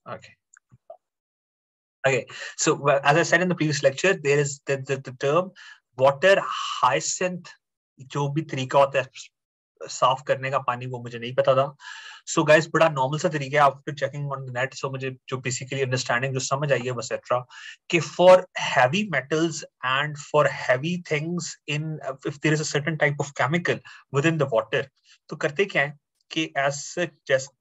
Okay. Okay. So as I said in the previous lecture, there is the term water hyacinth. जो भी तरीका होता है साफ करने का पानी वो मुझे नहीं पता था. सो गाइस बड़ा नॉर्मल सा तरीका है after checking on the net. So मुझे जो बेसिकली अंडरस्टैंडिंग जो समझ आई है वो एक्सेट्रा कि for heavy metals and for heavy things in if there is a certain type of chemical within the water, तो करते क्या है कि एज जैसे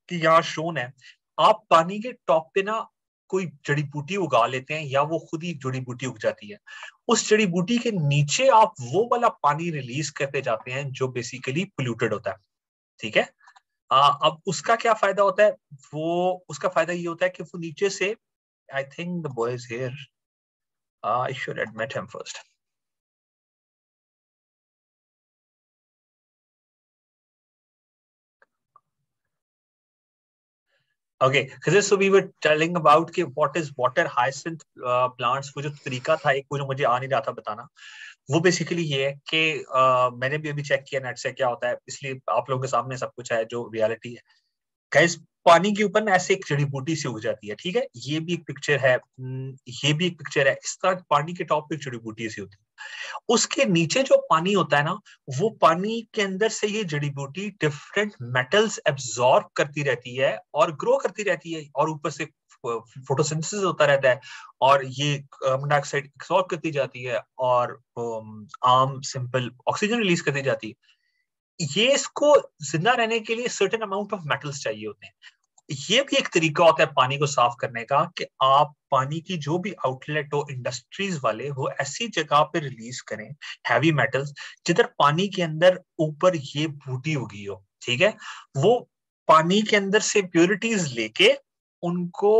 कि यहाँ शोन है, आप पानी के टॉप पे ना कोई जड़ी बूटी उगा लेते हैं या वो खुद ही जड़ी बूटी उग जाती है. उस जड़ी बूटी के नीचे आप वो वाला पानी रिलीज करते जाते हैं जो बेसिकली पोल्यूटेड होता है. ठीक है. अब उसका क्या फायदा होता है? वो उसका फायदा ये होता है कि वो नीचे से, I think the boy is here, I should admit him first. Okay, so we were telling about कि what is water hyacinth plants. वो जो तरीका था एक, वो जो मुझे आ नहीं रहा था बताना, वो बेसिकली ये है कि मैंने भी अभी चेक किया नेट से क्या होता है, इसलिए आप लोगों के सामने सब कुछ है जो रियलिटी है. गाइस पानी के ऊपर ना ऐसे एक जड़ी बूटी सी उग जाती है. ठीक है, ये भी एक पिक्चर है, ये भी एक पिक्चर है. इस तरह पानी के टॉप पे जड़ी बूटी सी होती है. उसके नीचे जो पानी होता है ना, वो पानी के अंदर से ये जड़ी बूटी डिफरेंट मेटल्स एब्जॉर्ब करती रहती है और ग्रो करती रहती है, और ऊपर से फोटोसिंथेसिस होता रहता है, और ये कार्बन डाइऑक्साइड एब्जॉर्ब करती जाती है और आम सिंपल ऑक्सीजन रिलीज करती जाती है. ये इसको जिंदा रहने के लिए सर्टेन अमाउंट ऑफ मेटल्स चाहिए होते हैं. ये भी एक तरीका होता है पानी को साफ करने का कि आप पानी की जो भी आउटलेट हो इंडस्ट्रीज वाले वो ऐसी जगह पे रिलीज करें हैवी मेटल्स जिधर पानी के अंदर ऊपर ये बूटी उगी हो. ठीक है, वो पानी के अंदर से प्योरिटीज लेके उनको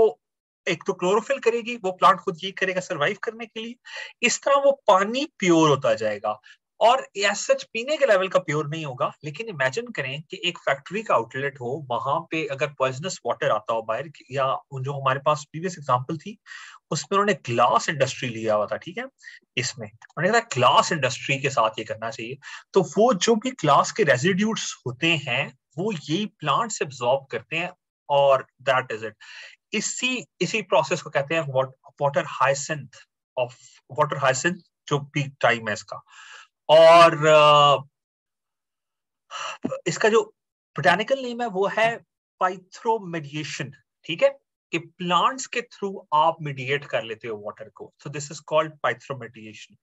एक तो क्लोरोफिल करेगी, वो प्लांट खुद ये करेगा सरवाइव करने के लिए. इस तरह वो पानी प्योर होता जाएगा, और सच पीने के लेवल का प्योर नहीं होगा. लेकिन इमेजिन करें कि एक फैक्ट्री का आउटलेट हो, वहां पे अगर पॉइजनस वाटर आता हो बाहर, या जो हमारे पास प्रीवियस एग्जांपल थी उसमें उन्होंने ग्लास इंडस्ट्री लिया हुआ था. ठीक है, इसमें उन्होंने कहा ग्लास इंडस्ट्री के साथ ये करना चाहिए. तो वो जो भी ग्लास के रेजिड्यूज होते हैं वो यही प्लांट्स एब्जॉर्ब करते हैं, और दैट इज इट. इसी इसी प्रोसेस को कहते हैं water hyacinth of water hyacinth, जो पीक टाइम है इसका. और इसका जो बोटानिकल नेम है वो है पाइथ्रोमेडिएशन. ठीक है, कि प्लांट्स के थ्रू आप मीडिएट कर लेते हो वाटर को. So this is called phytoremediation.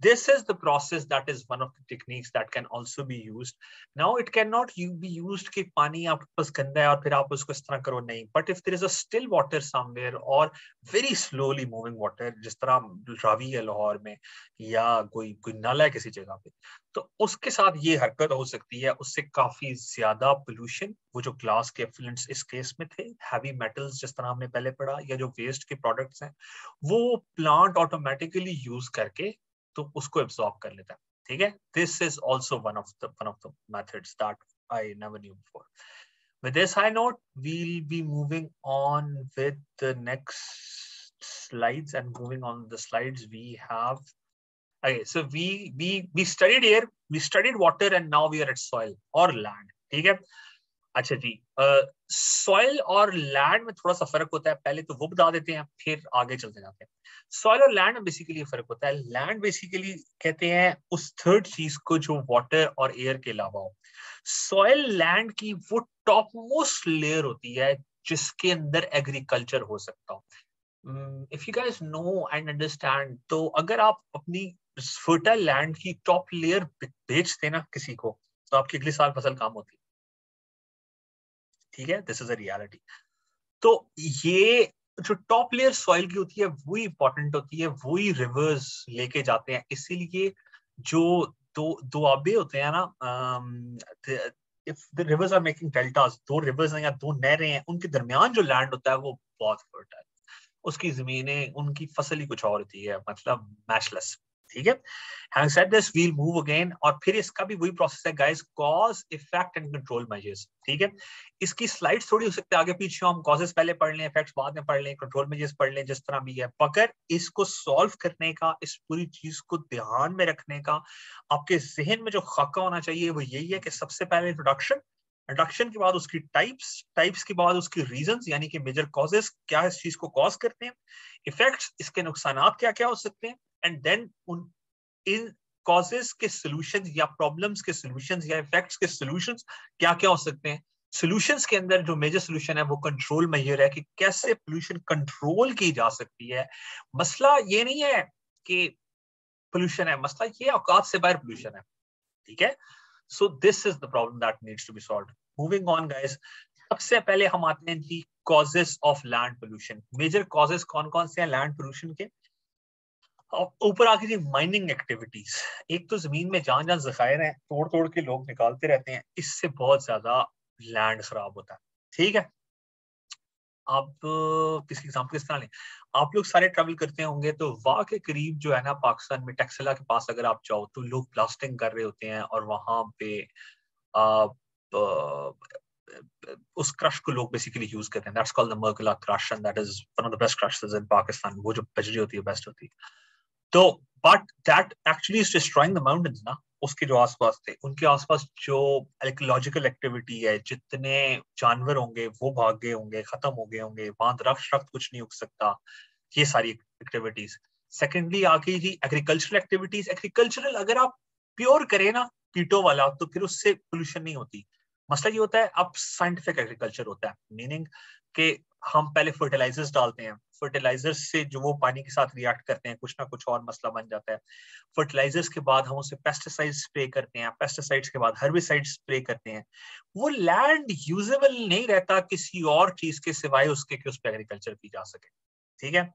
This is the process that is one of the techniques that can also be used. Now it can not be used कि पानी आपके पास गंदा है और फिर आप उसको इस तरह करो, नहीं. But if there is a still water somewhere और वेरी स्लोली मूविंग वाटर, जिस तरह रावी है लाहौर में, या कोई कोई नाला है किसी जगह पे, तो उसके साथ ये हरकत हो सकती है. उससे काफी ज्यादा पोल्यूशन, वो जो ग्लास के एफ्लुएंट्स इस केस में थे, हैवी मेटल्स जिस तरह हमने पहले पढ़ा, या जो वेस्ट के प्रोडक्ट्स हैं, वो प्लांट ऑटोमेटिकली यूज करके तो उसको एब्सॉर्ब कर लेता है. ठीक है, this is also one of the methods that I never knew before. With this high note, we'll be moving on with the next slides, and moving on the slides we have. Okay, so we studied air, we studied water, and now we are at soil or land. ठीक है. अच्छा जी, soil और land में थोड़ा सा फर्क होता है, पहले तो वो बता देते हैं फिर आगे चलते जाते हैं. सॉइल और लैंड में बेसिकली फर्क होता है. लैंड बेसिकली कहते हैं उस थर्ड चीज को जो वाटर और एयर के अलावा हो. सॉइल लैंड की वो टॉप मोस्ट लेयर होती है जिसके अंदर एग्रीकल्चर हो सकता हो. If you guys know and understand, तो अगर आप अपनी फर्टाइल लैंड की टॉप लेयर बेचते ना किसी को, तो आपकी अगले साल फसल काम होती. ठीक है, दिस इज अ रियलिटी. तो ये जो टॉप लेयर सॉइल की होती है वही इंपॉर्टेंट होती है, वही रिवर्स लेके जाते हैं. इसीलिए जो दो दो आबे होते हैं ना, if the rivers are making deltas, दो रिवर्स हैं या दो नहरें हैं, उनके दरमियान जो लैंड होता है वो बहुत फर्टाइल, उसकी जमीनें, उनकी फसल ही कुछ और होती है, मतलब मैचलेस. ठीक है, having said this, we'll move again. और फिर इसका भी वही प्रोसेस है guys, cause effect and control measures. ठीक है, इसकी स्लाइड्स थोड़ी हो सकते हैं आगे पीछे, हम कॉजेस पहले पढ़ लें, इफेक्ट्स बाद में पढ़ लें, कंट्रोल मेजर्स पढ़ लें, जिस तरह भी है. मगर इसको सॉल्व करने का, इस पूरी चीज को ध्यान में रखने का आपके जहन में जो खाका होना चाहिए वो यही है कि सबसे पहले इंट्रोडक्शन, इंट्रोडक्शन के बाद उसकी टाइप्स के बाद उसकी रीजंस यानी कि मेजर कॉजेस क्या इस चीज को कॉज करते हैं, इफेक्ट्स इसके नुकसानात क्या क्या हो सकते हैं, एंड देन उन इन कॉजेस के सॉल्यूशंस या प्रॉब्लम्स के सॉल्यूशंस या इफेक्ट्स के सॉल्यूशंस क्या क्या हो सकते हैं। सॉल्यूशंस के अंदर जो मेजर सॉल्यूशन है वो कंट्रोल मेजर है कि कैसे पोल्यूशन कंट्रोल की जा सकती है। मसला ये नहीं है कि पोल्यूशन है, मसला ये औकात से बाहर पोल्यूशन है, ठीक है। So this is the problem that needs to be solved. Moving on guys, सबसे पहले हम आते हैं जी causes of land pollution. Major causes कौन कौन से हैं लैंड पोल्यूशन के। ऊपर आके जी माइनिंग एक्टिविटीज, एक तो जमीन में जहां जहां जखायर हैं तोड़ तोड़ के लोग निकालते रहते हैं, इससे बहुत ज्यादा लैंड खराब होता है, ठीक है। आप किसी एग्जाम्पल किस तरह लें, आप लोग सारे ट्रैवल करते होंगे तो वाह के करीब जो है ना पाकिस्तान में टैक्सला के पास अगर आप जाओ तो लोग ब्लास्टिंग कर रहे होते हैं और वहां पे आप उस क्रश को लोग बेसिकली यूज करते हैं। That's called the Margalla crush and that is one of the best crushes in Pakistan. वो जो बजरी होती है बेस्ट होती है। तो but that actually is destroying the mountains ना। उसके जो आसपास थे उनके आसपास जो इकोलॉजिकल एक्टिविटी है, जितने जानवर होंगे वो भाग गए होंगे, खत्म हो गए होंगे, वहां दरख्त कुछ नहीं उग सकता, ये सारी एक्टिविटीज। सेकेंडली आगे जी एग्रीकल्चरल एक्टिविटीज। एग्रीकल्चरल अगर आप प्योर करें ना कीटो वाला तो फिर उससे पोल्यूशन नहीं होती। मसला ये होता है अब साइंटिफिक एग्रीकल्चर होता है, मीनिंग कि हम पहले फर्टिलाइजर्स डालते हैं, फर्टिलाइजर्स से जो वो पानी के साथ रिएक्ट करते हैं कुछ ना कुछ और मसला बन जाता है। फर्टिलाइजर्स के बाद हम उसे पेस्टिसाइड्स स्प्रे करते हैं, पेस्टिसाइड्स के बाद हर्बिसाइड्स स्प्रे करते हैं। वो लैंड यूजेबल नहीं रहता किसी और चीज के सिवाय उसके कि उस पर एग्रीकल्चर की जा सके, ठीक है।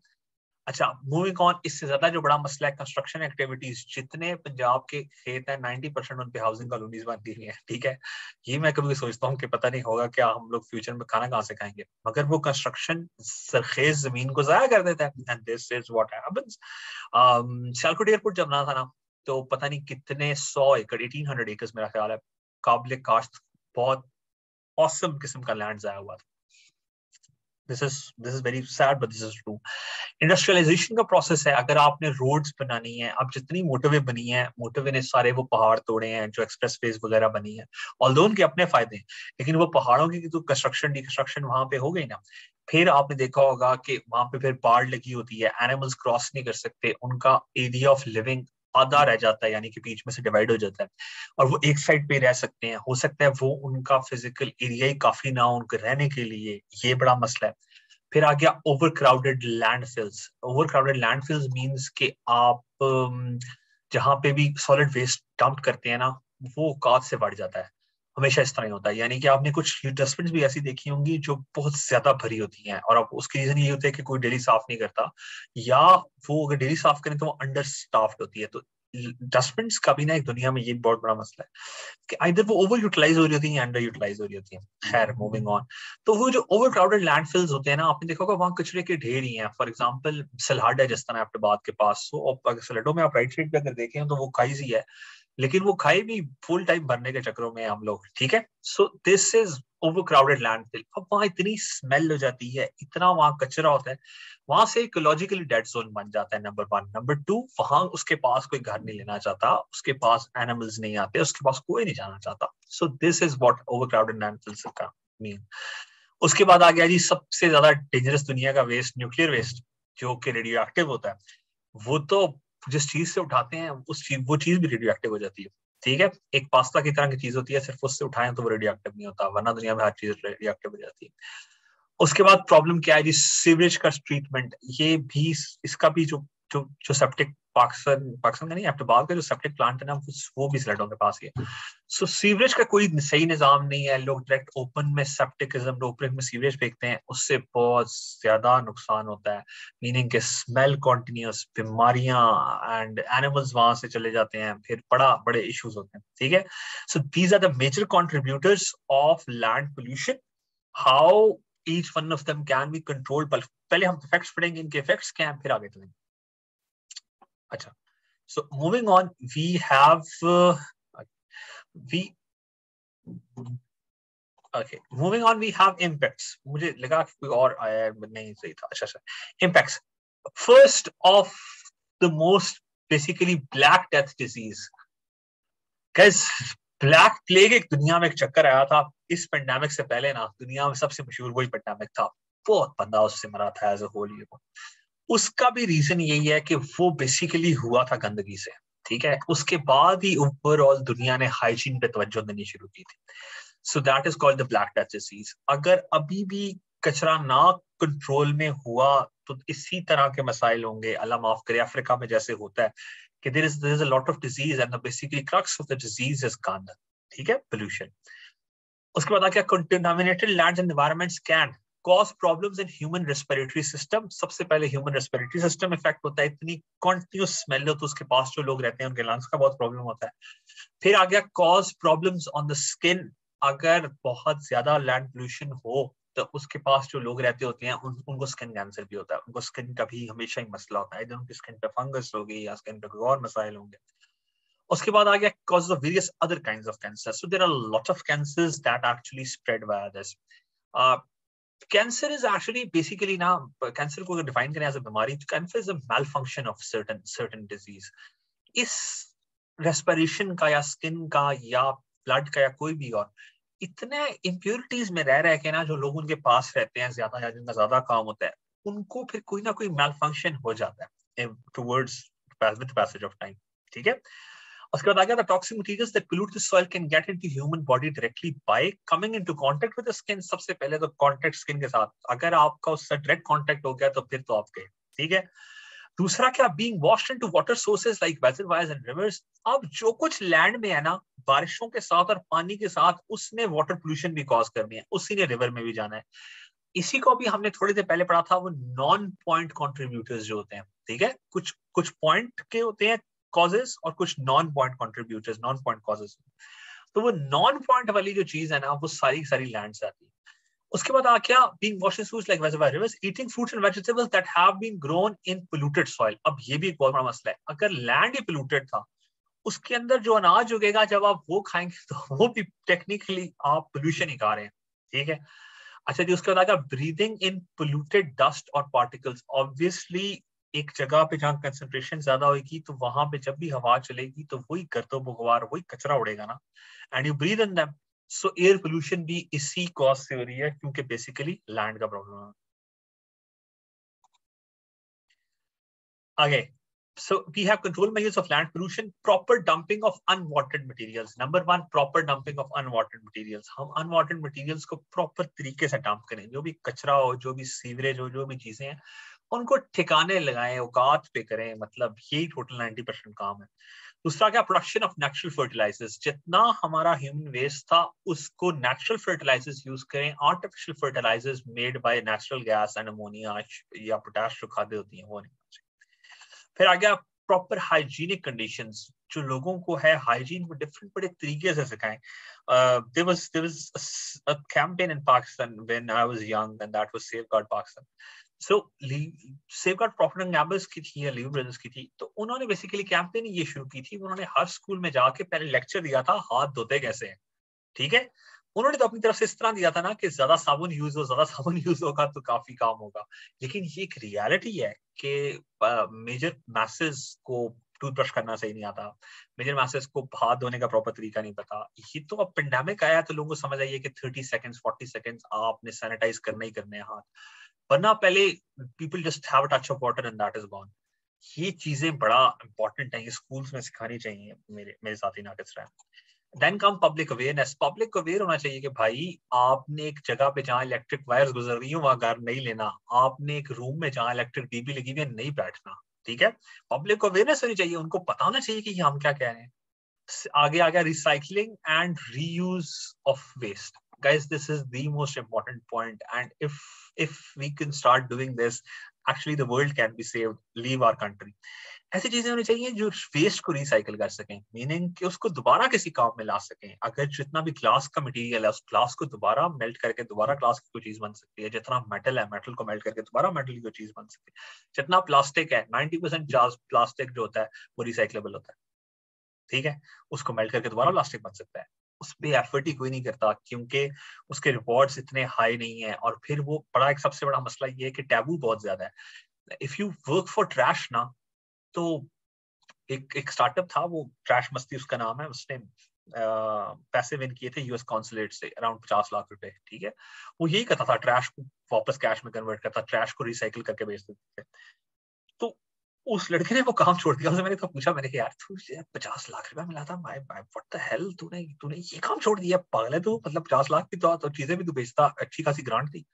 अच्छा मूविंग ऑन, इससे ज्यादा जो बड़ा मसला है कंस्ट्रक्शन एक्टिविटीज। जितने पंजाब के खेत हैं 90% उन पे हाउसिंग कॉलोनीज बनती हुई हैं, ठीक है। ये मैं कभी सोचता हूँ कि पता नहीं होगा क्या हम लोग फ्यूचर में खाना कहाँ से खाएंगे, मगर वो कंस्ट्रक्शन सरखेज जमीन को जाया कर देता है and this is what happens. Sialkot airport जब बना था ना तो पता नहीं कितने 100 एकड़ 1800 एकड़ मेरा ख्याल है काबिल काश्त बहुत औसम किस्म का लैंड जाया हुआ था। This is very sad but this is true. Industrialization का प्रोसेस है, अगर आपने रोड्स बनानी है, अब जितनी मोटरवे बनी है, मोटरवे ने सारे वो पहाड़ तोड़े हैं जो एक्सप्रेसवेज वगैरह बनी है, ऑल्दो उनके अपने फायदे हैं, लेकिन वो पहाड़ों की तो कंस्ट्रक्शन डिस्ट्रक्शन वहां पे हो गई ना। फिर आपने देखा होगा कि वहां पे फिर बाढ़ लगी होती है, एनिमल्स क्रॉस नहीं कर सकते, उनका एरिया ऑफ लिविंग आधा रह जाता है, यानी कि बीच में से डिवाइड हो जाता है और वो एक साइड पे रह सकते हैं। हो सकता है वो उनका फिजिकल एरिया ही काफी ना हो उनके रहने के लिए, ये बड़ा मसला है। फिर आ गया over crowded landfills. Over crowded landfills means कि आप जहां पे भी सॉलिड वेस्ट डंप करते हैं ना वो औकात से बढ़ जाता है। हमेशा इस तरह ही होता है, यानी कि आपने कुछ डस्टबिन भी ऐसी देखी होंगी जो बहुत ज्यादा भरी होती हैं और अब उसकी रीजन ये होता है कि कोई डेली साफ नहीं करता, या वो अगर डेली साफ करें तो वो अंडर स्टाफ्ड होती है। तो डस्टबिन का भी ना एक दुनिया में ये बहुत बड़ा मसला है कि इधर वो ओवर यूटिलाइज हो रही होती है या अंडर यूटिलाइज हो रही होती है। खैर मूविंग ऑन, तो वो जो ओवर क्राउडेड लैंडफिल्स होते हैं ना, आपने देखा होगा वहां कचरे के ढेर ही हैं। फॉर एग्जांपल सलाड है जिस तरह अहमदाबाद के पास, तो सलाडों में आप राइट साइड पे अगर देखें तो वो खाई सी है, लेकिन वो खाई भी फुल टाइम भरने के चक्करों में हम लोग, ठीक है। So this is over crowded landfill. अब वहां इतनी स्मेल हो जाती है, इतना वहां कचरा होता है, वहां से इकोलॉजिकली डेड जोन बन जाता है, नंबर वन। नंबर टू, वहां उसके पास कोई घर नहीं लेना चाहता, उसके पास एनिमल्स नहीं आते, उसके पास कोई नहीं जाना चाहता। सो this is what over crowded landfills का मीन। उसके बाद आ गया जी सबसे ज्यादा डेंजरस दुनिया का वेस्ट, न्यूक्लियर वेस्ट, जो कि रेडियो एक्टिव होता है। वो तो जिस चीज से उठाते हैं वो चीज भी रेडियो एक्टिव हो जाती है, ठीक है। एक पास्ता की तरह की चीज होती है, सिर्फ उससे उठाएं तो वो रेडियो एक्टिव नहीं होता, वरना दुनिया में हर चीज रेडियो एक्टिव हो जाती है। उसके बाद प्रॉब्लम क्या है जी, सीवरेज का ट्रीटमेंट। ये भी इसका भी जो जो जो सेप्टिक पाकिस्तान का नहीं, अहमदाबाद का जो सेप्टिक प्लांट है ना वो भी सलेटों के पास ही है। सो सीवरेज का कोई सही निजाम नहीं है, लोग डायरेक्ट ओपन में सेप्टिकिज्म ओपन में सीवरेज फेंकते हैं, उससे बहुत ज्यादा नुकसान होता है। मीनिंग के स्मेल कॉन्टिन्यूस, बीमारियां एंड एनिमल्स वहां से चले जाते हैं, फिर बड़े इश्यूज होते हैं, ठीक है। So these are the major contributors of land pollution. How each one of them can be controlled, पर पहले हम इफेक्ट्स पढ़ेंगे, इनके इफेक्ट्स क्या हैं, फिर आगे चलेंगे। अच्छा, so moving on, we have we okay, moving on, we have impacts। मुझे लगा कि कोई और आया है, नहीं सही था। अच्छा अच्छा, impacts। First of the most basically black death disease, guys, black plague एक दुनिया में एक चक्कर आया था इस पेंडेमिक से पहले ना, दुनिया में सबसे मशहूर वही पेंडेमिक था, बहुत बंदा उससे मरा था एज अ होल ईयर। उसका भी रीजन यही है कि वो बेसिकली हुआ था गंदगी से, ठीक है। उसके बाद ही ओवरऑल दुनिया ने हाइजीन पे तवज्जो देनी शुरू की थी। सो that is called the black death disease. अगर अभी भी कचरा ना कंट्रोल में हुआ तो इसी तरह के मसाइल होंगे, अल्लाह माफ करे, अफ्रीका में जैसे होता है कि there is a lot of disease and the basically crux of the disease is गंद, ठीक है, पोल्यूशन। उसके बाद क्या, contaminated lands and environments can cause problems in human respiratory system. सबसे पहले ह्यूमन रेस्पिरेटरी सिस्टम इफेक्ट होता है, इतनी कॉन्टिन्यूस स्मेल हो तो उसके पास जो लोग रहते हैं उनके लंग्स का बहुत प्रॉब्लम होता है। फिर आ गया cause problems on the skin. अगर बहुत ज्यादा लैंड पोल्यूशन हो तो उसके पास जो लोग रहते होते हैं उनको स्किन कैंसर भी होता है, उनको स्किन का भी हमेशा ही मसला होता है, उनकी स्किन पे फंगस होगी या स्किन पे कोई और मसाइल होंगे। उसके बाद आ गया causes of various other kinds of cancer. So there are a lot of cancers that actually spread via this. Cancer is actually basically ना, कैंसर को अगर डिफाइन करें एज अ बीमारी, तो cancer is a malfunction of certain disease. इस respiration का या skin का या ब्लड का या कोई भी और इतने इम्प्योरिटीज में रह के ना, जो लोग उनके पास रहते हैं ज्यादा या जिनका ज्यादा काम होता है, उनको फिर कोई ना कोई malfunction हो जाता है towards with passage of time, ठीक है। उसके बाद आ गया, the toxic materials that pollute the soil can get into human body directly by coming into contact with the skin. सबसे पहले तो कांटेक्ट स्किन के साथ, अगर आपका उससे डायरेक्ट कांटेक्ट हो गया तो फिर तो आप गए, ठीक है। दूसरा क्या, being washed into water sources like reservoirs and rivers. अब जो कुछ लैंड में है ना, बारिशों के साथ और पानी के साथ, उसने वाटर पोल्यूशन भी कॉज करनी है, उसी ने रिवर में भी जाना है। इसी को भी हमने थोड़ी देर पहले पढ़ा था, वो नॉन पॉइंट कॉन्ट्रीब्यूटर्स जो होते हैं, ठीक है, कुछ कुछ पॉइंट के होते हैं कॉजेस और कुछ non point contributors, non point causes. तो वो नॉन पॉइंट वाली जो चीज है ना, वो सारी सारी लैंड से आती है। उसके बाद आ क्या, being washed in sewage like reservoir rivers, eating fruits and vegetables that have been grown in polluted soil. अब ये भी एक बहुत बड़ा मसला है, अगर लैंड ही पोल्यूटेड था, उसके अंदर जो अनाज उगेगा जब आप वो खाएंगे तो वो भी टेक्निकली आप पोल्यूशन ही खा रहे हैं, ठीक है। अच्छा जी, उसके बाद आएगा ब्रीदिंग इन पोल्यूटेड डस्ट और पार्टिकल्स। ऑब्वियसली एक जगह पे जहाँ कंसंट्रेशन ज्यादा होगी तो वहां पे जब भी हवा चलेगी तो वही गर्दो बुगवार, वही कचरा उड़ेगा ना, and you breathe in them. So air pollution भी इसी कॉज से हो रही है, क्योंकि बेसिकली लैंड का प्रॉब्लम है। आगे, so we have control measures of land pollution, proper dumping of unwanted materials. Number one, proper dumping of unwanted materials. हम unwanted materials को proper तरीके से dump करें, जो भी कचरा हो, जो भी सीवरेज हो, जो भी चीजें हैं, उनको ठिकाने लगाएं, औकात पे करें, मतलब यही टोटल 90% काम है। दूसरा क्या, प्रोडक्शन ऑफ नेचुरल फर्टिलाइजर्स। जितना हमारा ह्यूमन वेस्ट था उसको नेचुरल फर्टिलाइजर्स यूज करें, artificial fertilizers made by natural gas and ammonia या पोटाश जो खाद्य होती हैं वो नहीं। फिर आ गया प्रॉपर हाइजीनिक कंडीशंस, जो लोगों को है हाइजीन को डिफरेंट बड़े तरीके से सिखाएं। there was a campaign in Pakistan when I was young, and that was Safeguard Pakistan. So Safeguard Procter and Gamble की थी या लीव ब्रदर्स की थी, तो उन्होंने बेसिकली कैंपेन ये शुरू की थी। उन्होंने हर स्कूल में जाके पहले लेक्चर दिया था हाथ धोते कैसे हैं, ठीक है। उन्होंने तो अपनी तरफ से इस तरह दिया था ना कि ज्यादा साबुन यूज हो, ज्यादा साबुन यूज होगा तो काफी काम होगा, लेकिन ये एक रियलिटी है कि मेजर मैसेज को टूथब्रश करना सही नहीं आता, मेजर मैसेज को हाथ धोने का प्रॉपर तरीका नहीं पता। ये तो अब पेंडेमिक आया तो लोगों को समझ आई है कि 30 सेकंड्स 40 सेकंड्स आपने सैनिटाइज करने ही करने हैं हाथ, वरना पहले people just have a touch of water and that is gone. ये चीजें बड़ा इंपॉर्टेंट है, ये स्कूल्स में सिखानी चाहिए, मेरे साथी नाकिस रहा है। Then come public awareness. Public को अवेयर होना चाहिए कि भाई आपने एक जगह पे जहाँ इलेक्ट्रिक वायर्स गुजर रही हो वहां घर नहीं लेना, आपने एक रूम में जहाँ इलेक्ट्रिक डीबी लगी हुई है नहीं बैठना, ठीक है। पब्लिक को अवेयरनेस होनी चाहिए, उनको पता होना चाहिए कि हम क्या कह रहे हैं। आगे आ गया recycling and reuse of waste. guys, this is the most important point, and if we can start doing this, actually the world can be saved, leave our country. ऐसी चीजें होनी चाहिए जो वेस्ट को रिसाइकल कर सकें, मीनिंग कि उसको दोबारा किसी काम में ला सकें। अगर जितना भी ग्लास का मटेरियल है उस ग्लास को दोबारा मेल्ट करके दोबारा ग्लास की कोई चीज बन सकती है, जितना मेटल है मेटल को मेल्ट करके दोबारा मेटल की कोई चीज बन सकती है, जितना प्लास्टिक है 90% प्लास्टिक जो होता है वो रिसाइकलेबल होता है, ठीक है, उसको मेल्ट करके दोबारा प्लास्टिक बन सकता है। उस पर एफर्ट ही कोई नहीं करता क्योंकि उसके रिवॉर्ड्स इतने हाई नहीं है, और फिर वो बड़ा एक सबसे बड़ा मसला ये है कि टैबू बहुत ज्यादा है। If you work for trash ना, तो एक स्टार्टअप था, वो ट्रैश मस्ती उसका नाम है, उसने पैसे विन किए थे यूएस कॉन्सुलेट से अराउंड 50 लाख रुपए, ठीक है। वो यही करता था, ट्रैश को वापस कैश में कन्वर्ट करता, ट्रैश को रिसाइकिल करके बेच देते थे। तो उस लड़के ने वो काम छोड़ दिया। उसने मैंने तो पूछा, मैंने कहा यार तुझे 50 लाख रुपया मिला था, व्हाट द हेल, तूने तूने ये काम छोड़ दिया, पागल है तू, मतलब 50 लाख की तो चीजें भी तू बेचता, अच्छी खासी ग्रांट थी।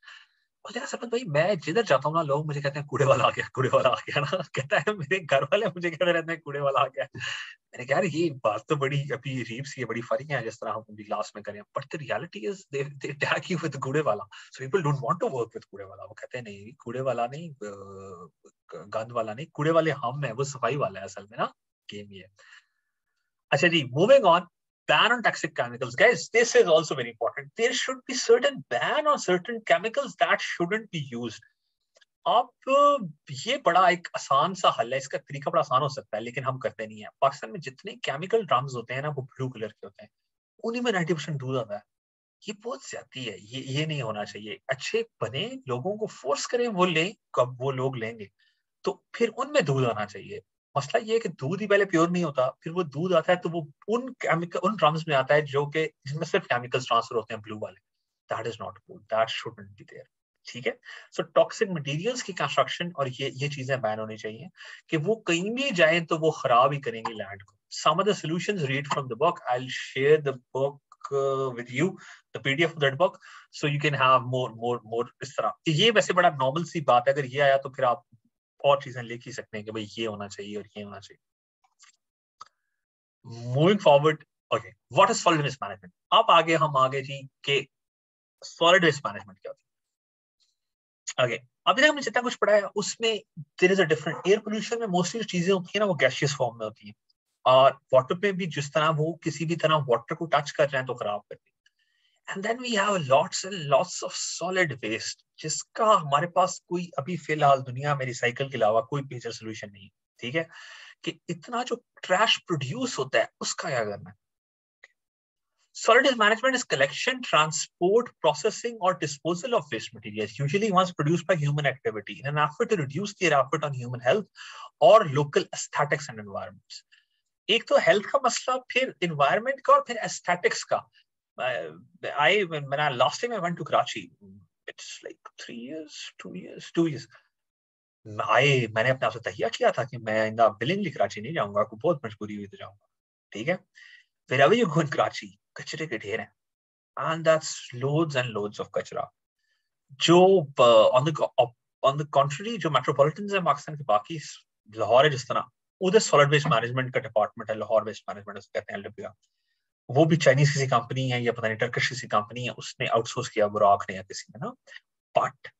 बोले यार सरपंच भाई, मैं जिधर जाता हूँ ना, लोग मुझे कहते हैं कूड़े वाला आ गया, कूड़े वाला आ गया ना। कहता है मेरे घर वाले मुझे कहते रहते हैं कूड़े वाला आ गया। मैंने कहा यार ये बात तो बड़ी अभी अजीब सी है, बड़ी फनी है जिस तरह हम अभी लास्ट में करें, but the reality is they tag you with कूड़े वाला, so people don't want to work with कूड़े वाला। वो कहते हैं नहीं, कूड़े वाला नहीं, गंद वाला नहीं, कूड़े वाले हम है, वो सफाई वाला है असल में ना, गेम ये। अच्छा जी, moving on, ban on toxic chemicals, guys, this is also very important. There should be certain ban on certain chemicals that shouldn't be used. आप ये बड़ा एक आसान सा हल है, इसका तरीका बड़ा आसान हो सकता है, लेकिन हम करते नहीं है। पाकिस्तान में जितने केमिकल ड्रम्स होते हैं ना, वो ब्लू कलर के होते हैं, उन्हीं में 90% दूध आता है। ये बहुत ज्यादा है, ये नहीं होना चाहिए। अच्छे बने लोगों को फोर्स करें, वो लें, कब वो लोग लेंगे, तो फिर उनमें दूध आना चाहिए। मसला ये है कि दूध ही पहले प्योर नहीं होता, फिर वो दूध आता है तो वो उन ड्रम्स में आता है जो कि जिसमें सिर्फ केमिकल्स ट्रांसफर होते हैं, ब्लू वाले। That is not good, that shouldn't be there, ठीक है। सो टॉक्सिक मटेरियल्स की कंस्ट्रक्शन और ये चीजें बैन होनी चाहिए, कि वो कहीं भी जाए तो वो खराब ही करेंगे लैंड को। Some of the solutions, read from the book, I will share the book with you, the PDF of that book, so you can have more इस तरह। ये वैसे बड़ा नॉर्मल सी बात है, अगर ये आया तो फिर आप और चीजें लिख ही सकते हैं कि भाई ये होना चाहिए और ये होना चाहिए। Moving forward, okay, what is solid waste management. अब हम आगे जी के सॉलिड वेस्ट मैनेजमेंट क्या होता है। अभी तक हमने जितना कुछ पढ़ा है उसमें there is a different. Air pollution में मोस्टली जो चीजें होती है ना, वो गैसियस फॉर्म में होती है, और वाटर में भी जिस तरह वो किसी भी तरह वाटर को टच कर रहे हैं तो खराब करती है। And then we have lots and lots of solid waste, जिसका हमारे पास कोई अभी फिलहाल दुनिया में रिसाइकल के अलावा कोई मेजर सोल्यूशन नहीं है, ठीक है। कि इतना जो ट्रैश प्रोड्यूस होता है उसका क्या करना है। Solid waste management is collection, transport, processing, or disposal of waste materials, usually once produced by human activity, in an effort to reduce their effort on human health or local aesthetics and environments. एक तो health का मसला, फिर environment का, और फिर aesthetics का। When I last time I went to Karachi, it's like 3 years, 2 years. मैंने अपने आप से तहिया किया था कि मैं इंदा बिलिंगली कराची नहीं जाऊंगा, को बहुत मजबूरी हुई तो जाऊंगा, ठीक है। Wherever you go in Karachi, कचरे के ढेर हैं, and that's loads and loads of कचरा। जो on the contrary, जो metropolitans है पाकिस्तान के बाकी, लाहौर है जिस तरह, उधर सॉलिड वेस्ट मैनेजमेंट का डिपार्टमेंट है, लाहौर वेस्ट मैनेजमेंट उसको कहते हैं, LWR। वो भी चाइनीज किसी कंपनी है या पता नहीं टर्किश किसी कंपनी है, उसने आउटसोर्स किया, बुराक ने या किसी ने ना। बट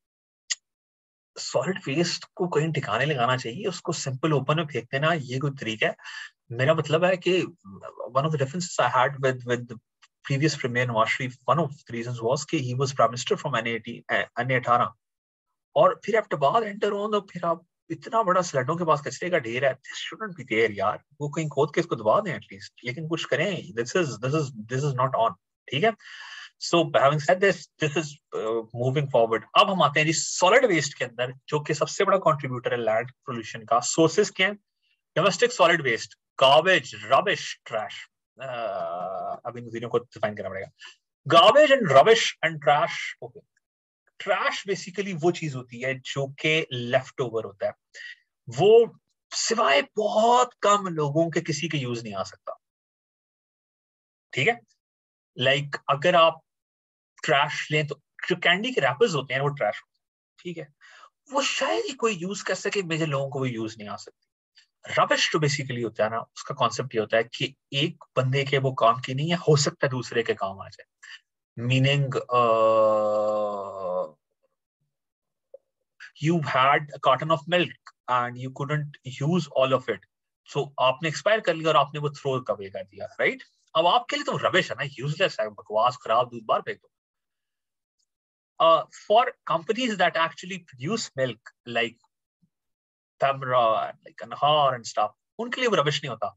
सॉलिड वेस्ट को कहीं ठिकाने लगाना चाहिए, उसको सिंपल ओपन में फेंक देना ये कोई तरीका है। मेरा मतलब है कि one of the differences I had with the previous premier Nawaz Sharif, one of the reasons was कि he was prime minister from NA18, और फिर आफ्टर बाद एंटर हो तो फिर आप इतना बड़ा स्लैडों के पास कचरे का ढेर है, this shouldn't be there यार, वो कहीं खोद के इसको दबा दें एटलीस्ट, लेकिन कुछ करें। this is not on, ठीक है। So having said this is moving forward। अब हम आते हैं जी सॉलिड वेस्ट के अंदर, जो कि सबसे बड़ा कंट्रीब्यूटर है लैंड पोल्यूशन का। सोर्सेस क्या है। Domestic solid waste, garbage, rubbish, trash. अब इन तीनों को डिफाइन करना पड़ेगा। Garbage and rubbish and trash. Okay, trash basically वो चीज होती है जो कि लेफ्ट ओवर होता है, वो सिवाय बहुत कम लोगों के किसी के यूज नहीं आ सकता, ठीक है। लाइक अगर आप ट्रैश लें तो जो कैंडी के रैपर्स होते हैं वो ट्रैश होते हैं, ठीक है। वो शायद ही कोई यूज कर सके, मेजर लोगों को वो यूज नहीं आ सकती। रबिश जो बेसिकली होता है ना, उसका कॉन्सेप्ट ये होता है कि एक बंदे के वो काम की नहीं है, हो सकता है दूसरे के काम आ जाए। Meaning you had a carton of milk and you couldn't use all of it, so आपने एक्सपायर कर लिया और आपने वो थ्रो कवे कर दिया, राइट। अब आपके लिए तो रबिश है ना, यूजलेस है, बकवास, खराब दूध, बाहर फेंक दो। For companies that actually produce milk like Tamra and like Anhar and stuff, उनके लिए वो रबिश नहीं होता,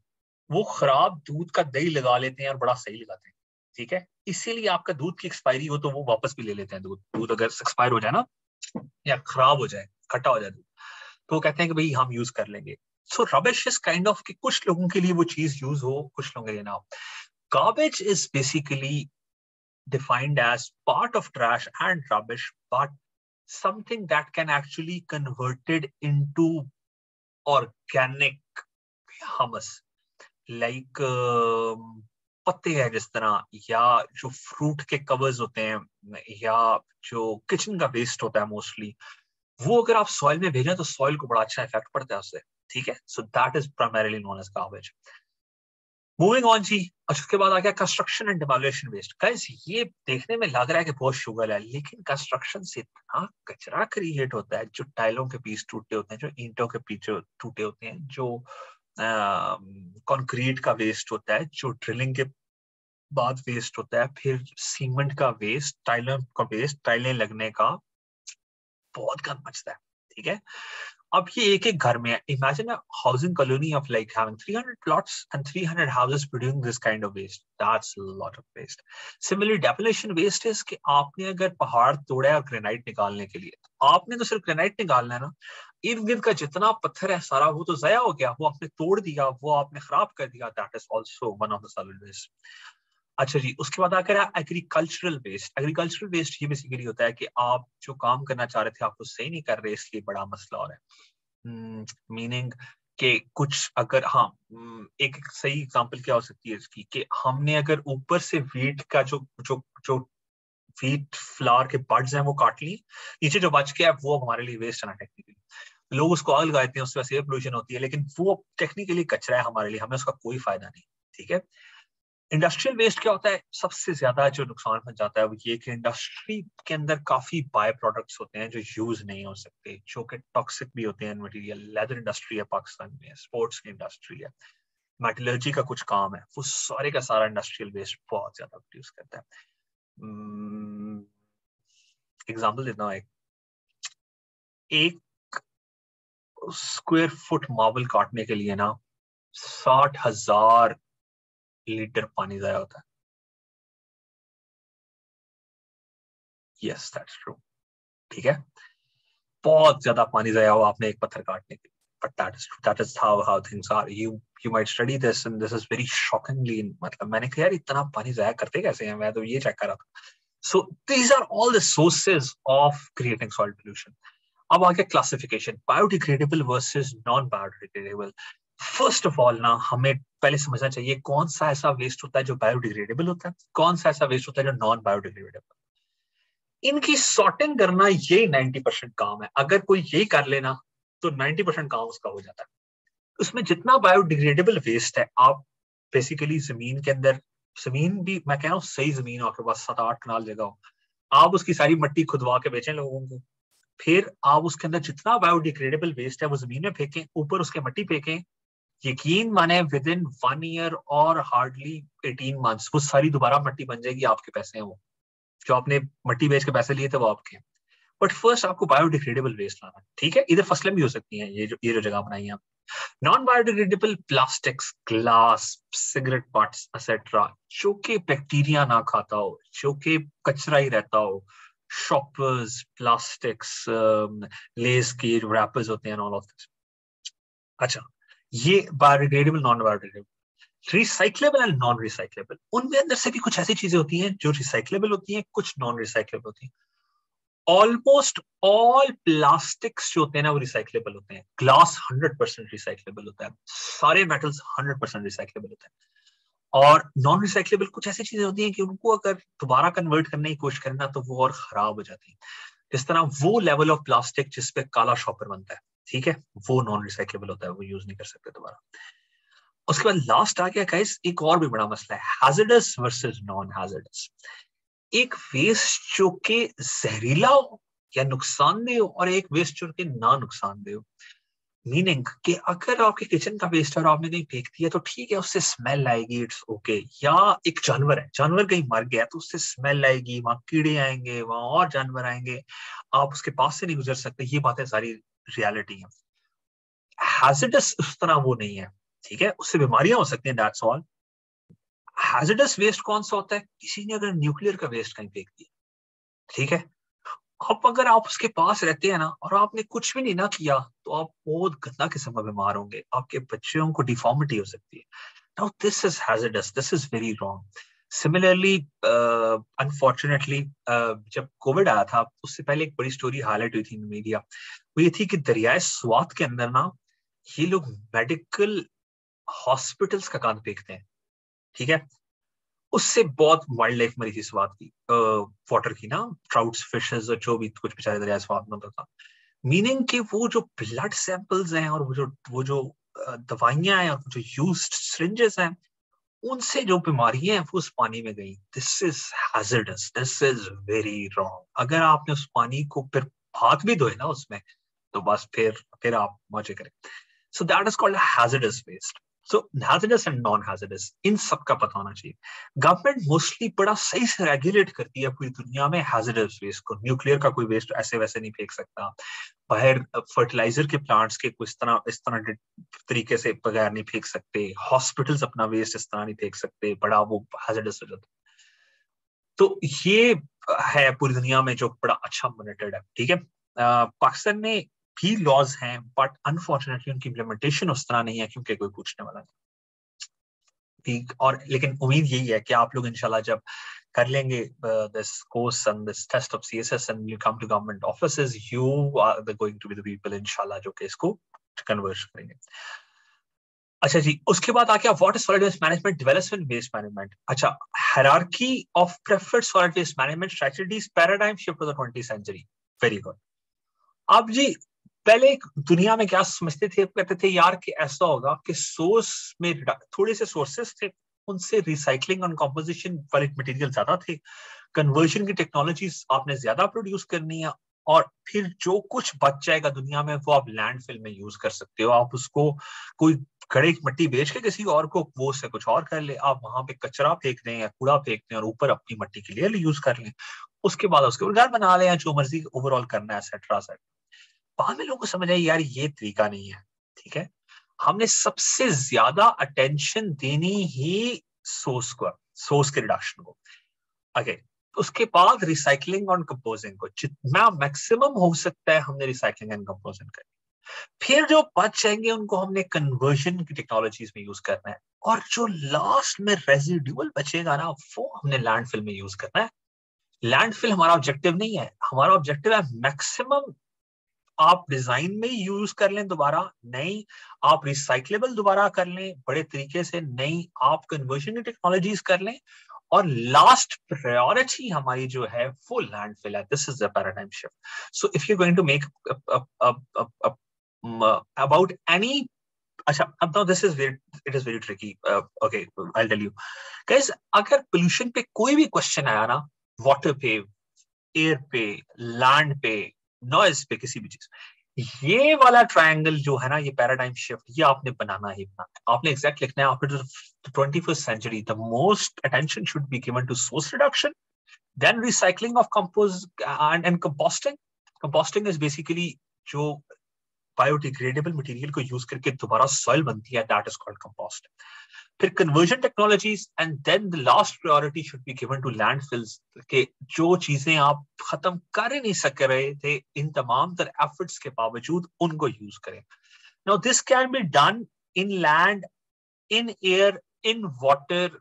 वो खराब दूध का दही लगा लेते हैं और बड़ा सही लगाते हैं, ठीक है। इसीलिए आपका दूध की एक्सपायरी हो तो वो वापस भी ले लेते हैं। दूध अगर एक्सपायर हो जाए ना, या खराब हो जाए, खट्टा हो जाए दूध, तो वो कहते हैं कि भाई हम यूज कर लेंगे। सो रबिश इज काइंड ऑफ कि कुछ लोगों के लिए वो चीज यूज हो, कुछ लोगों के लिए ना हो। Garbage is basically defined as part of trash and rubbish, but something that can actually converted into organic humus, like पत्ते हैं जिस तरह, या जो फ्रूट के कवर्स होते हैं, या जो किचन का वेस्ट होता है मोस्टली, वो अगर आप सॉइल में भेजें तो सॉइल को बड़ा अच्छा इफेक्ट पड़ता है उससे, ठीक है। So that is primarily known as garbage. Moving on जी। अच्छा, उसके बाद आ गया construction and demolition waste. Guys ये देखने में लग रहा है कि बहुत शुगर है, लेकिन कंस्ट्रक्शन से इतना कचरा क्रिएट होता है, जो टाइलों के पीस टूटे होते हैं, जो ईंटों के पीछे टूटे होते हैं, जो कंक्रीट का वेस्ट होता है, जो ड्रिलिंग के बाद वेस्ट होता है, फिर सीमेंट का वेस्ट, टाइलों का वेस्ट, टाइलें लगने का बहुत गंद बचता है, ठीक है। अब ये एक एक घर में है। Imagine a housing colony of like having 300 plots and 300 houses producing this kind of waste. That's a lot of waste. Similarly, demolition waste is कि आपने अगर पहाड़ तोड़ा है ग्रेनाइट निकालने के लिए, तो आपने तो सिर्फ ग्रेनाइट निकालना है ना, इर्द गिर्द का जितना पत्थर है सारा वो तो जया हो गया, वो आपने तोड़ दिया, वो आपने खराब कर दिया। That is also one of the solid waste. अच्छा जी, उसके बाद आकर एग्रीकल्चरल वेस्ट। एग्रीकल्चरल वेस्ट ये बेसिकली होता है कि आप जो काम करना चाह रहे थे आप वो सही नहीं कर रहे, इसलिए बड़ा मसला हो रहा है। मीनिंग कि कुछ अगर, हाँ, एक सही एग्जांपल क्या हो सकती है इसकी, कि हमने अगर ऊपर से वीट का जो जो जो वीट फ्लावर के बड्स हैं वो काट ली, नीचे जो बच गया वो हमारे लिए वेस्ट है ना टेक्निकली। लोग उसको आग लगाते हैं, उससे एयर पोल्यूशन होती है, लेकिन वो टेक्निकली कचरा है हमारे लिए, हमें उसका कोई फायदा नहीं, ठीक है। इंडस्ट्रियल वेस्ट क्या होता है, सबसे ज्यादा जो नुकसान पहुंच जाता है वो ये कि इंडस्ट्री के अंदर काफी बाय प्रोडक्ट्स होते हैं जो यूज नहीं हो सकते, जो कि टॉक्सिक भी होते हैं मटेरियल। लेदर इंडस्ट्री है पाकिस्तान में, स्पोर्ट्स की इंडस्ट्री है, मेटलर्जी का कुछ काम है, वो सारे का सारा इंडस्ट्रियल वेस्ट बहुत ज्यादा प्रोड्यूस करता है। एग्जाम्पल देता हूँ, एक स्क्वायर फुट मार्बल काटने के लिए ना 60,000 लीटर पानी जाया होता है। यस, दैट्स ट्रू, ठीक है। बहुत ज्यादा पानी जाया हुआ आपने एक पत्थर काटने के लिए, but that is how things are. You might study this and this is very shockingly, मतलब मैंने कहा यार इतना पानी जाया करते कैसे हैं, मैं तो ये चेक कर रहा था। So these are all the sources of creating soil pollution. अब आ गया classification, biodegradable versus non biodegradable. First of all ना हमें पहले समझना चाहिए कौन सा ऐसा वेस्ट होता है जो बायोडिग्रेडेबल होता है, कौन सा ऐसा वेस्ट होता है जो नॉन बायोडिग्रेडेबल। इनकी सॉर्टिंग करना ये 90% काम है। अगर कोई यही कर लेना तो 90% काम उसका हो जाता है। उसमें जितना बायोडिग्रेडेबल वेस्ट है, आप बेसिकली जमीन के अंदर, जमीन भी मैं कह रहा हूँ सही जमीन आपके पास 7-8 कनाल जगह हो, आप उसकी सारी मट्टी खुदवा के बेचें लोगों को, फिर आप उसके अंदर जितना बायोडिग्रेडेबल वेस्ट है वो जमीन में फेंकें, ऊपर उसके मट्टी फेंकें, यकीन माने विद इन 1 ईयर और हार्डली 18 मंथ्स वो सारी दोबारा मट्टी बन जाएगी, आपके पैसे हैं वो, जो आपने मट्टी बेच के पैसे लिए थे वो आपके। बट फर्स्ट आपको बायोडिग्रेडेबल वेस्ट लाना, ठीक है। इधर फसलें भी हो सकती हैं, ये जो जगह बनाई है। Non biodegradable plastics, glass, cigarette butts etcetera, जो कि बैक्टीरिया ना खाता हो, जो कि कचरा ही रहता हो, शॉपर्स, प्लास्टिक्स, लेस के जो रैपर्स होते हैं, ऑल ऑफ दिस। अच्छा, ये biodegradable, non biodegradable. Recyclable and non recyclable, उनमें अंदर से भी कुछ ऐसी चीजें होती हैं जो रिसाइक्लेबल होती हैं, कुछ नॉन रिसाइक्लेबल होती हैं। ऑलमोस्ट ऑल प्लास्टिक्स जो होते हैं ना वो रिसाइक्लेबल होते हैं। ग्लास 100% रिसाइक्लेबल होता है, सारे मेटल्स 100% रिसाइक्लेबल होते हैं। और नॉन रिसाइक्लेबल कुछ ऐसी चीजें होती हैं कि उनको अगर दोबारा कन्वर्ट करने की कोशिश करें ना तो वो और खराब हो जाती है। जिस तरह वो लेवल ऑफ प्लास्टिक जिसपे काला शॉपर बनता है, ठीक है, वो नॉन रिसाइक्लेबल होता है, वो यूज नहीं कर सकते दोबारा। उसके बाद लास्ट आ गया गाइस, एक और भी बड़ा मसला है, हैजर्डस वर्सेस नॉन हैजर्डस। एक वेस्ट जो कि जहरीला हो या नुकसानदेह हो, और एक वेस्ट जो कि ना नुकसानदेह हो। मीनिंग कि अगर आपके किचन का वेस्ट है और आपने कहीं फेंक दिया तो ठीक है, उससे स्मेल आएगी, इट्स ओके। या एक जानवर है, जानवर कहीं मर गया तो उससे स्मेल आएगी, वहां कीड़े आएंगे, वहां और जानवर आएंगे, आप उसके पास से नहीं गुजर सकते। ये बातें सारी रियलिटी है। हैजर्डस उस तरह वो नहीं है, ठीक है, उससे बीमारियां हो सकती हैं, दैट्स ऑल। हैजर्डस वेस्ट कौन सा होता है, किसी ने अगर न्यूक्लियर का वेस्ट कहीं फेंक दिया, ठीक है, अब अगर आप उसके पास रहते हैं ना और आपने कुछ भी नहीं ना किया तो आप बहुत गंदा किस्म का बीमार होंगे, आपके बच्चों को डिफॉर्मिटी हो सकती है। Now this is hazardous, this is very wrong. Similarly, unfortunately, जब कोविड आया था उससे पहले एक बड़ी स्टोरी हाईलाइट हुई थी इन मीडिया, वो ये थी कि दरियाए स्वात के अंदर ना ये लोग मेडिकल हॉस्पिटल्स का काम देखते हैं, ठीक है। उससे बहुत वाइल्ड लाइफ मरी थी स्वात की, वाटर की ना, ट्राउट्स, फिशेस और जो भी कुछ बेचारे दरिया स्वात में होता था। मीनिंग कि वो जो ब्लड सैंपल्स हैं और वो जो दवाइयां हैं और जो यूज्ड सिरिंजेस हैं, उनसे जो बीमारियां हैं वो उस पानी में गई। This is hazardous, this is very wrong. अगर आपने उस पानी को फिर हाथ भी धोए ना उसमें, तो बस फिर आप मजे करें। So that is called hazardous waste. So hazardous and non hazardous, इन सब का पता होना चाहिए। गवर्नमेंट मोस्टली बड़ा सही से रेगुलेट करती है पूरी दुनिया में हैजर्डस वेस्ट को। न्यूक्लियर का कोई वेस्ट ऐसे वैसे नहीं फेंक सकता, बाहर फर्टिलाइजर के प्लांट्स के इस तरह तरीके से बगैर नहीं फेंक सकते, हॉस्पिटल्स अपना वेस्ट इस तरह नहीं फेंक सकते, बड़ा वो हैजर्डस हो जाता है। तो ये है पूरी दुनिया में जो बड़ा अच्छा मॉनिटर्ड है, ठीक है। पाकिस्तान में भी लॉज हैं, बट अनफॉर्चुनेटली उनकी इम्प्लीमेंटेशन उस तरह नहीं है क्योंकि कोई पूछने वाला नहीं। और लेकिन उम्मीद यही है कि आप लोग इंशाल्लाह जब कर लेंगे this course and this test of CSS and you come to government offices, you are going to be the people इंशाल्लाह जो कि इसको कन्वर्ट करेंगे। अच्छा जी, उसके बाद आ गया what is solid waste management, development waste management. अच्छा, hierarchy of preferred solid waste management strategies, paradigm shift to the 20th century. Very good. अब जी, पहले दुनिया में क्या समझते थे, कहते थे यार कि ऐसा होगा कि सोर्स में थोड़े से सोर्सेस थे, उनसे रिसाइकलिंग और कंपोजिशन वाले मटेरियल ज्यादा थे, कन्वर्जन की टेक्नोलॉजीज आपने ज्यादा प्रोड्यूस करनी है, और फिर जो कुछ बच जाएगा दुनिया में वो आप लैंडफिल में यूज कर सकते हो। आप उसको कोई घड़े मट्टी बेच के किसी और को वो से कुछ और कर ले, आप वहां पे कचरा फेंक दें या कूड़ा फेंक दें और ऊपर अपनी मट्टी के लिए यूज कर लें, उसके बाद उसके घर बना लें या जो मर्जी ओवरऑल करना है, एटसेट्रा। बाद में लोगों को समझ आई यार ये तरीका नहीं है, ठीक है। हमने सबसे ज्यादा अटेंशन देनी ही सोर्स को, सोर्स के रिडक्शन को। ओके, उसके बाद रिसाइकलिंग और कंपोजिंग को जितना मैक्सिमम हो सकता है हमने रिसाइकलिंग एंड कंपोजिंग करनी। फिर जो बच जाएंगे उनको हमने कन्वर्जन की टेक्नोलॉजीज में यूज करना है, और जो लास्ट में रेजिडुअल बचेगा ना वो हमने लैंडफिल में यूज करना है। लैंडफिल हमारा ऑब्जेक्टिव नहीं है, हमारा ऑब्जेक्टिव है मैक्सिमम आप डिजाइन में यूज कर लें दोबारा, नहीं आप रिसाइक्लेबल दोबारा कर लें बड़े तरीके से, नहीं आप कन्वर्जन की टेक्नोलॉजीज कर लें, और लास्ट प्रायोरिटी हमारी जो है वो लैंडफिल है। This is the paradigm shift. So if you going to make about any, अच्छा अब now this is very, it is very tricky. Okay, I tell you guys, अगर पोल्यूशन पे कोई भी क्वेश्चन आया ना, वाटर पे, एयर पे, लैंड पे, नॉइज पे, किसी भी चीज, ये वाला ट्रायंगल जो है ना, ये पैराडाइम शिफ्ट, ये आपने बनाना ही बनाना है। आपने एग्जैक्ट लिखना है, after 21st century the most attention should be given to source reduction, then recycling of and composting. Composting is basically जो बायोडिग्रेडेबल मटेरियल को यूज करके दोबारा सॉइल बनती है, दैट इज कॉल्ड कंपोस्ट। फिर conversion technologies, and then the last priority should be given to landfills, के जो चीजें आप खत्म कर ही नहीं सक रहे थे इन तमाम तर एफर्ट्स के बावजूद, उनको यूज करें। Now this can be done in land, in air, in water,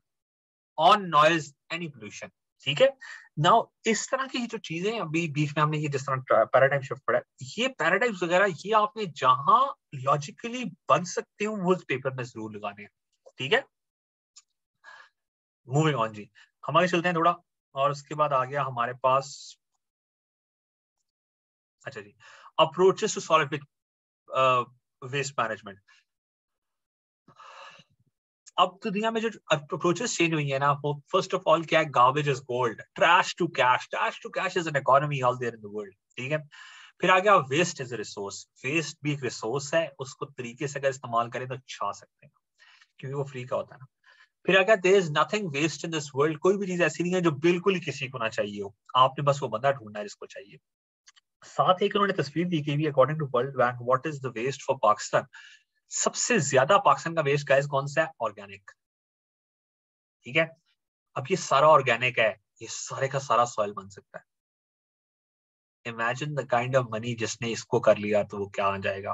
on noise, any pollution, ठीक है। नाउ इस तरह की जो चीजें अभी बीच में हमने ये जिस तरह पैराडाइम शिफ्ट पढ़ा, ये पैराडाइम्स वगैरह ये आपने जहां लॉजिकली बन सकते हो वो पेपर में जरूर लगाने हैं, ठीक है। मूविंग ऑन जी, हमारे चलते हैं थोड़ा, और उसके बाद आ गया हमारे पास, अच्छा जी, approaches to solid waste management. अब दुनिया में जो अप्रोचेस चेंज हुई है ना, वो फर्स्ट ऑफ ऑल क्या है, garbage is gold, trash to cash, trash to cash is an economy all there in the world, ठीक है। फिर आ गया waste is a resource, waste भी एक रिसोर्स है, उसको तरीके से अगर इस्तेमाल करें तो छा सकते हैं क्योंकि वो फ्री का होता है ना। फिर आ गया there is nothing waste in this world, कोई भी चीज ऐसी नहीं है जो बिल्कुल ही किसी को ना चाहिए हो, आपने बस वो बंदा ढूंढना है जिसको चाहिए। साथ ही एक उन्होंने तस्वीर दी गई according to World Bank, what is the waste for Pakistan. सबसे ज्यादा पाकिस्तान का वेस्ट गाइस कौन सा है, ऑर्गेनिक, ठीक है। अब ये सारा ऑर्गेनिक है, ये सारे का सारा सॉइल बन सकता है imagine the kind of money जिसने इसको कर लिया तो वो क्या आ जाएगा।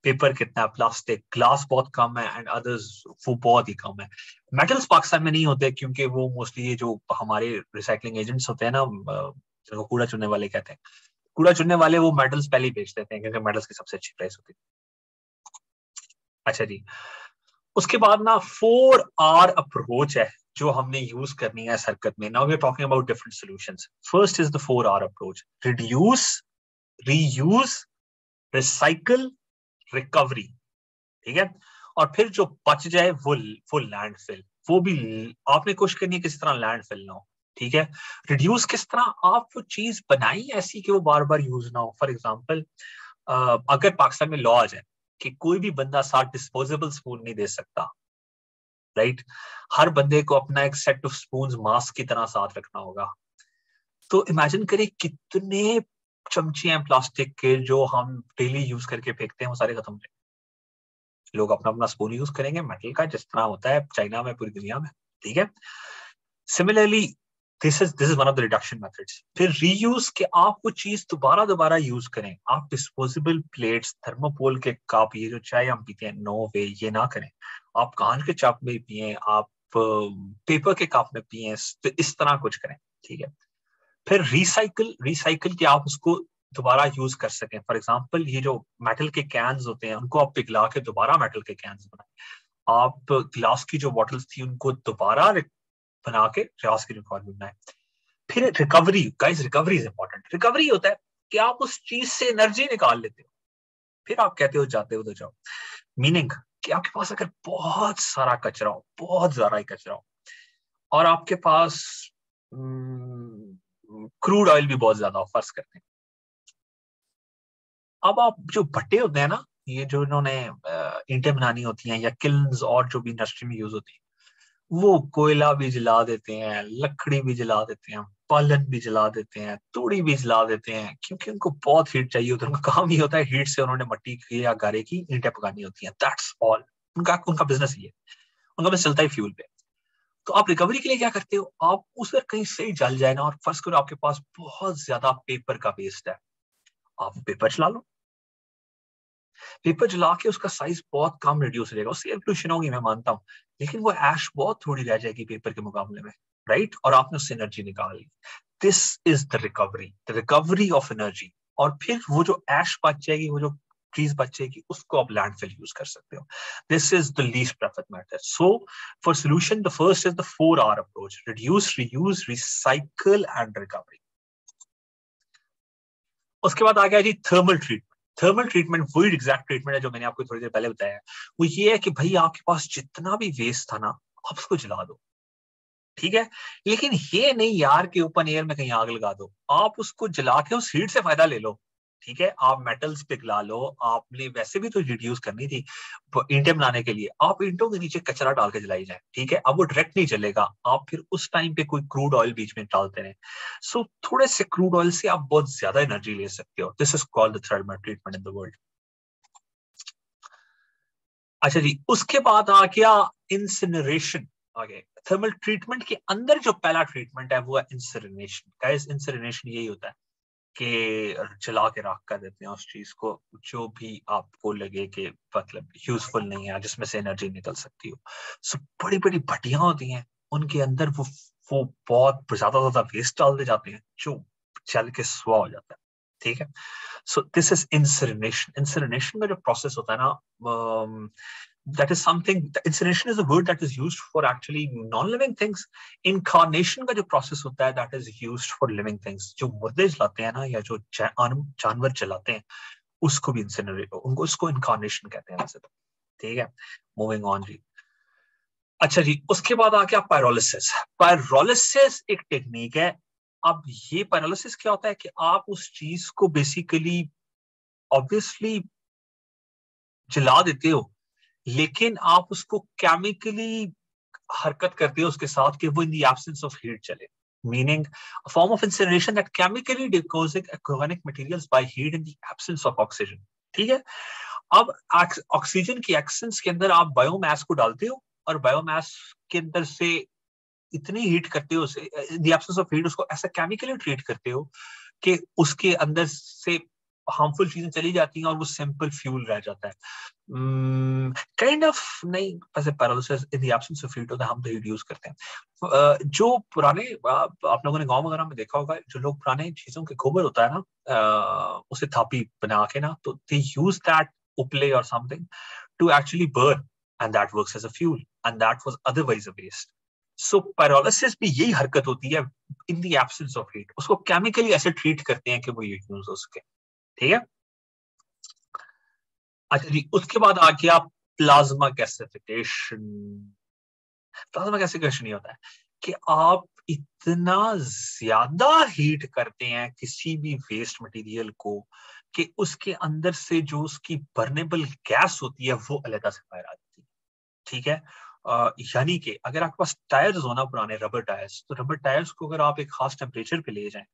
पेपर कितना है, प्लास्टिक, ग्लास बहुत कम है एंड अदर्स वो बहुत ही कम है। मेटल्स पाकिस्तान में नहीं होते क्योंकि वो मोस्टली ये जो हमारे रिसाइकलिंग एजेंट्स होते हैं ना, जिनको कूड़ा चुनने वाले कहते हैं, कूड़ा चुनने वाले वो मेटल्स पहले ही बेच देते हैं क्योंकि मेटल्स की सबसे अच्छी प्राइस होती है। अच्छा जी, उसके बाद ना 4R अप्रोच है जो हमने यूज करनी है इस हरकत में। Now we are talking about different solutions. First is the 4R approach, reduce, reuse, recycle, recovery. ठीक है, और फिर जो बच जाए वो लैंडफिल। वो भी आपने कोशिश करनी है किस तरह लैंडफिल ना हो। ठीक है, रिड्यूस किस तरह, आप वो चीज बनाई ऐसी कि वो बार बार यूज ना हो। फॉर एग्जाम्पल, अगर पाकिस्तान में लॉ आ जाए कि कोई भी बंदा 7 डिस्पोजेबल स्पून नहीं दे सकता, राइट, हर बंदे को अपना एक सेट ऑफ स्पून्स मास्क की तरह साथ रखना होगा, तो इमेजिन करिए कितने चमचे हैं प्लास्टिक के जो हम डेली यूज करके फेंकते हैं, वो सारे खत्म हो जाएंगे। लोग अपना अपना स्पून यूज करेंगे मेटल का, जिस तरह होता है चाइना में, पूरी दुनिया में। ठीक है, similarly this is one of the reduction methods. फिर रीयूज के आप वो चीज दोबारा दोबारा यूज करें। आप डिस्पोजेबल प्लेट्स, थर्मोकोल के कप, ये जो चाय हम पीते हैं, नो वे, ये ना करें। आप कांच के कप में पिए, आप पेपर के कप में पिए, तो इस तरह कुछ करें। ठीक है, फिर रिसाइकल, रिसाइकल के आप उसको दोबारा यूज कर सकें। फॉर एग्जांपल, ये जो मेटल के कैन्स होते हैं उनको आप पिघला के दोबारा मेटल के कैन्स बनाएं। आप ग्लास की जो बॉटल्स थी उनको दोबारा बना के ग्लास की रिकॉर्ड बनाएं। फिर recovery, guys recovery is important. Recovery होता है कि आप उस चीज से एनर्जी निकाल लेते हो, फिर आप कहते हो जाते हो तो जाओ। मीनिंग कि आपके पास अगर बहुत सारा कचरा हो, बहुत ज्यादा ही कचरा हो, और आपके पास क्रूड ऑयल भी बहुत ज्यादा हो, फर्ज करते हैं, अब आप जो भट्टे होते हैं ना, ये जो इन्होंने ईंटें बनानी होती हैं, या किल्न्स और जो भी इंडस्ट्री में यूज होती है, वो कोयला भी जला देते हैं, लकड़ी भी जला देते हैं, पालन भी जला देते हैं, तूड़ी भी जला देते हैं, क्योंकि उनको बहुत हीट चाहिए होता है। उनका काम ही होता है हीट से उन्होंने मट्टी की या गारे की ईंटें पकानी होती हैं। दैट्स ऑल, उनका उनका बिजनेस ही है, उनका बिजनेस चलता है फ्यूल पे। तो आप रिकवरी के लिए क्या करते हो, आप उस पर कहीं से जल जाए ना, और फर्ज करो आपके पास बहुत ज्यादा पेपर का वेस्ट है, आप पेपर चला लो। पेपर जला के उसका साइज बहुत कम रिड्यूस हो जाएगा, उससे एयर पोल्यूशन होगी, मैं मानता हूँ, लेकिन वो ऐश बहुत थोड़ी रह जाएगी पेपर के मुकाबले में, राइट, और आपने उससे एनर्जी निकाल ली। This is the recovery of energy. और फिर वो जो ऐश बच जाएगी, वो जो चीज बच जाएगी, उसको आप लैंडफिल यूज कर सकते हो। This is the least preferred method. So for solution the first is the 4R approach, reduce, reuse, recycle and recovery. उसके बाद आ गया जी थर्मल ट्रीटमेंट। थर्मल ट्रीटमेंट वही एग्जैक्ट ट्रीटमेंट है जो मैंने आपको थोड़ी देर पहले बताया। वो ये है कि भाई आपके पास जितना भी वेस्ट था ना, आप उसको जला दो। ठीक है, लेकिन ये नहीं यार कि ओपन एयर में कहीं आग लगा दो, आप उसको जला के उस हीट से फायदा ले लो। ठीक है, आप मेटल्स पिघला लो, आपने वैसे भी तो रिड्यूस करनी थी ईंटें बनाने के लिए, आप ईंटों के नीचे कचरा डाल के जलाई जाए। ठीक है, अब वो डायरेक्ट नहीं जलेगा, आप फिर उस टाइम पे कोई क्रूड ऑयल बीच में डालते रहे। सो थोड़े से क्रूड ऑयल से आप बहुत ज्यादा एनर्जी ले सकते हो। This is called the thermal treatment in the world. अच्छा जी, उसके बाद आ गया इंसिनरेशन। आगे थर्मल ट्रीटमेंट के अंदर जो पहला ट्रीटमेंट है वो है इंसिनरेशन। गाइस, इंसिनरेशन यही होता है कि जला के राख कर देते हैं उस चीज को जो भी आपको लगे कि मतलब यूजफुल नहीं है, जिसमें से एनर्जी निकल सकती हो। सो बड़ी बड़ी भट्टियां होती हैं, उनके अंदर वो बहुत ज्यादा वेस्ट डाल दे जाते हैं जो जल के स्वाह हो जाता है। ठीक है, so this is incineration. Incineration का जो प्रोसेस होता है ना, that is something, incineration is a word that is used for actually non-living things. Incarnation का जो process होता है that is used for living things. जो मुर्दे जलाते हैं ना, या जो जानवर जलाते हैं, उसको भी incinerate, उनको उसको incarnation कहते हैं वैसे तो। ठीक है, मूविंग ऑन जी। अच्छा जी, उसके बाद आ गया पायरोलिसिस। पायरोलिसिस एक टेक्निक है। अब ये पायरोलिसिस क्या होता है कि आप उस चीज को बेसिकली ऑब्वियसली जला देते हो, लेकिन आप उसको केमिकली हरकत करते हो उसके साथ कि वो in the absence of heat चले। Meaning a form of incineration that chemically decomposing organic materials by heat in the absence of oxygen. ठीक है, अब ऑक्सीजन की एक्सेंस के अंदर आप बायोमास को डालते हो, और बायोमास के अंदर से इतनी हीट करते हो उसे, इन द एब्सेंस ऑफ हीट उसको ऐसा केमिकली ट्रीट करते हो कि उसके अंदर से हार्मफुल चीजें चली जाती हैं और वो सिंपल फ्यूल रह जाता है। काइंड ऑफ नहीं, वैसे paralysis in the absence of heat होता है, हम तो हीट यूज करते हैं। जो पुराने आप लोगों ने गांव वगैरह में देखा होगा, जो लोग पुराने चीजों के गोबर होता है ना, उसे थापी बना के ना, तो दे यूज दैट उपले और something to actually burn, and that works as a fuel, and that was otherwise a waste. So pyrolysis भी यही हरकत होती है in the absence of heat, उसको केमिकली ऐसे ट्रीट करते हैं कि वो यूज हो सके। ठीक है। अच्छा जी, उसके बाद आ गया प्लाज्मा गैसिफिकेशन। प्लाज्मा गैसिफिकेशन ये होता है कि आप इतना ज्यादा हीट करते हैं किसी भी वेस्ट मटेरियल को कि उसके अंदर से जो उसकी बर्नेबल गैस होती है वो अलग से बाहर आ जाती है। ठीक है। यानी कि अगर आपके पास टायर्स हो ना, पुराने रबर टायर्स, तो रबर टायर्स को अगर आप एक खास टेम्परेचर पे ले जाएं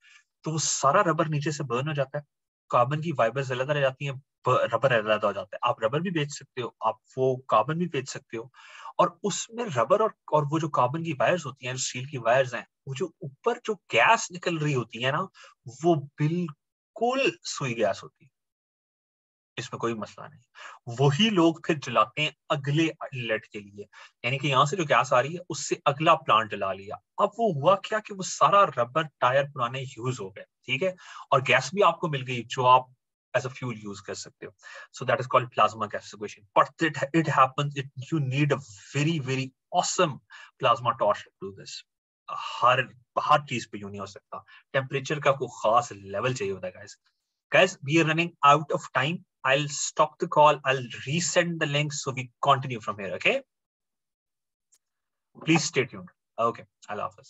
तो वो सारा रबर नीचे से बर्न हो जाता है, कार्बन की फाइबर्स अलग रह जाती हैं, रबर अलग हो जाता है। आप रबर भी बेच सकते हो, आप वो कार्बन भी बेच सकते हो, और उसमें रबर और वो जो कार्बन की वायर्स होती हैं, स्टील की वायर्स हैं, वो जो ऊपर जो गैस निकल रही होती है ना, वो बिल्कुल सुई गैस होती है, इसमें कोई मसला नहीं। वही लोग फिर जलाते हैं अगले इनलेट के लिए, यानी कि यहाँ से जो गैस आ रही है उससे अगला प्लांट जला लिया। अब वो हुआ क्या कि वो सारा रबर टायर पुराने यूज हो गए, ठीक है, और गैस भी आपको मिल गई जो आप एज अ फ्यूल यूज कर सकते हो। So that is called plasma gasification, but it happens, you need a very very awesome plasma torch to do this. हर हर चीज पे यूं नहीं हो सकता, टेम्परेचर का कोई खास लेवल चाहिए होता है guys. Guys, we are running out of time. I'll stop the call. I'll resend the link so we continue from here. Okay? Please stay tuned. Okay. I love this.